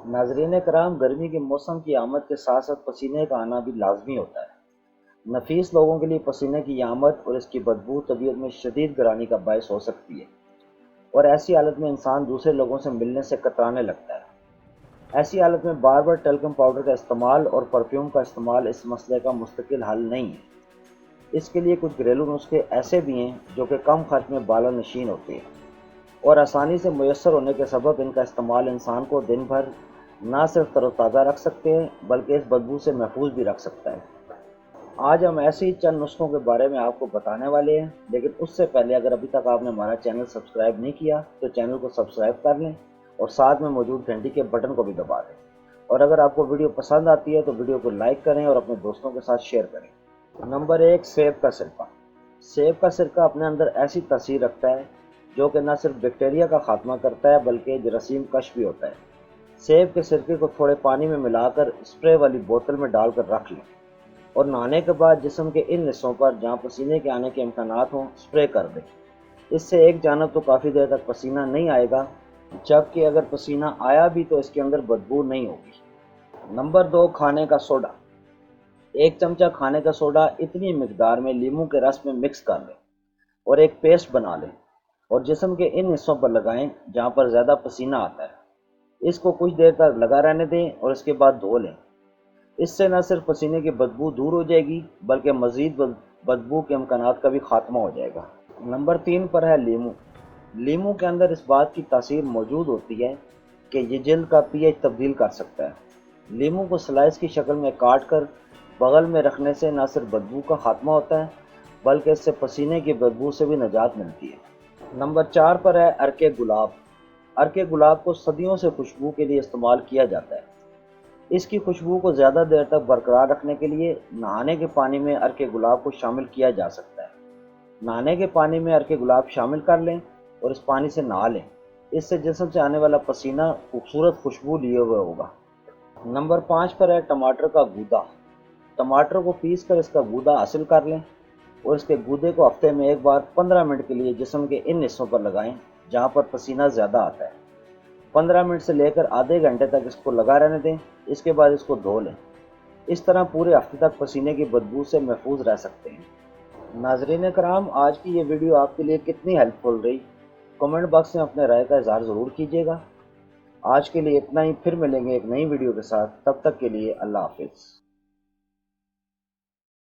ناظرین کرام، گرمی کے موسم کی آمد کے ساتھ ساتھ پسینے کا آنا بھی لازمی ہوتا ہے۔ نفیس لوگوں کے لیے پسینے کی آمد اور اس کی بدبو طبیعت میں شدید گرانی کا باعث ہو سکتی ہے، اور ایسی حالت میں انسان دوسرے لوگوں سے ملنے سے کترانے لگتا ہے۔ ایسی حالت میں بار بار ٹیلکم پاؤڈر کا استعمال اور پرفیوم کا استعمال اس مسئلے کا مستقل حل نہیں ہے۔ اس کے لیے کچھ گھریلو نسخے ایسے بھی ہیں جو کہ کم خرچ میں بالا نشین ہوتے ہیں اور آسانی سے میسر ہونے کے سبب ان کا استعمال انسان کو دن بھر نہ صرف تر و تازہ رکھ سکتے ہیں بلکہ اس بدبو سے محفوظ بھی رکھ سکتا ہے۔ آج ہم ایسے ہی چند نسخوں کے بارے میں آپ کو بتانے والے ہیں، لیکن اس سے پہلے اگر ابھی تک آپ نے ہمارا چینل سبسکرائب نہیں کیا تو چینل کو سبسکرائب کر لیں اور ساتھ میں موجود گھنٹی کے بٹن کو بھی دبا دیں، اور اگر آپ کو ویڈیو پسند آتی ہے تو ویڈیو کو لائک کریں اور اپنے دوستوں کے ساتھ شیئر کریں۔ نمبر 1، سیب کا سرکہ۔ سیب کا سرکہ اپنے اندر ایسی تاثیر رکھتا ہے جو کہ نہ صرف بیکٹیریا کا خاتمہ کرتا ہے بلکہ جراثیم کش بھی ہوتا ہے۔ سیب کے سرکے کو تھوڑے پانی میں ملا کر اسپرے والی بوتل میں ڈال کر رکھ لیں اور نہانے کے بعد جسم کے ان حصوں پر جہاں پسینے کے آنے کے امکانات ہوں اسپرے کر دیں۔ اس سے ایک جانب تو کافی دیر تک پسینہ نہیں آئے گا، جبکہ اگر پسینہ آیا بھی تو اس کے اندر بدبو نہیں ہوگی۔ نمبر 2، کھانے کا سوڈا۔ ایک چمچہ کھانے کا سوڈا اتنی مقدار میں لیموں کے رس میں مکس کر لیں اور ایک پیسٹ بنا لیں اور جسم کے ان حصوں پر لگائیں جہاں پر زیادہ پسینہ آتا ہے۔ اس کو کچھ دیر تک لگا رہنے دیں اور اس کے بعد دھو لیں۔ اس سے نہ صرف پسینے کی بدبو دور ہو جائے گی بلکہ مزید بدبو کے امکانات کا بھی خاتمہ ہو جائے گا۔ نمبر 3 پر ہے لیموں۔ لیموں کے اندر اس بات کی تاثیر موجود ہوتی ہے کہ یہ جلد کا پی ایچ تبدیل کر سکتا ہے۔ لیموں کو سلائس کی شکل میں کاٹ کر بغل میں رکھنے سے نہ صرف بدبو کا خاتمہ ہوتا ہے بلکہ اس سے پسینے کی بدبو سے بھی نجات ملتی ہے۔ نمبر 4 پر ہے عرق گلاب۔ عرق گلاب کو صدیوں سے خوشبو کے لیے استعمال کیا جاتا ہے۔ اس کی خوشبو کو زیادہ دیر تک برقرار رکھنے کے لیے نہانے کے پانی میں عرق گلاب کو شامل کیا جا سکتا ہے۔ نہانے کے پانی میں عرق گلاب شامل کر لیں اور اس پانی سے نہا لیں۔ اس سے جسم سے آنے والا پسینہ خوبصورت خوشبو لیے ہوئے ہوگا۔ نمبر 5 پر ہے ٹماٹر کا گودا۔ ٹماٹر کو پیس کر اس کا گودا حاصل کر لیں اور اس کے گودے کو ہفتے میں ایک بار 15 منٹ کے لیے جسم کے ان حصوں پر لگائیں جہاں پر پسینہ زیادہ آتا ہے۔ 15 منٹ سے لے کر آدھے گھنٹے تک اس کو لگا رہنے دیں، اس کے بعد اس کو دھو لیں۔ اس طرح پورے ہفتے تک پسینے کی بدبو سے محفوظ رہ سکتے ہیں۔ ناظرین کرام، آج کی یہ ویڈیو آپ کے لیے کتنی ہیلپ فل رہی؟ کمنٹ باکس میں اپنے رائے کا اظہار ضرور کیجیے گا۔ آج کے لیے اتنا ہی، پھر ملیں گے ایک نئی ویڈیو کے ساتھ، تب تک کے لیے اللہ حافظ۔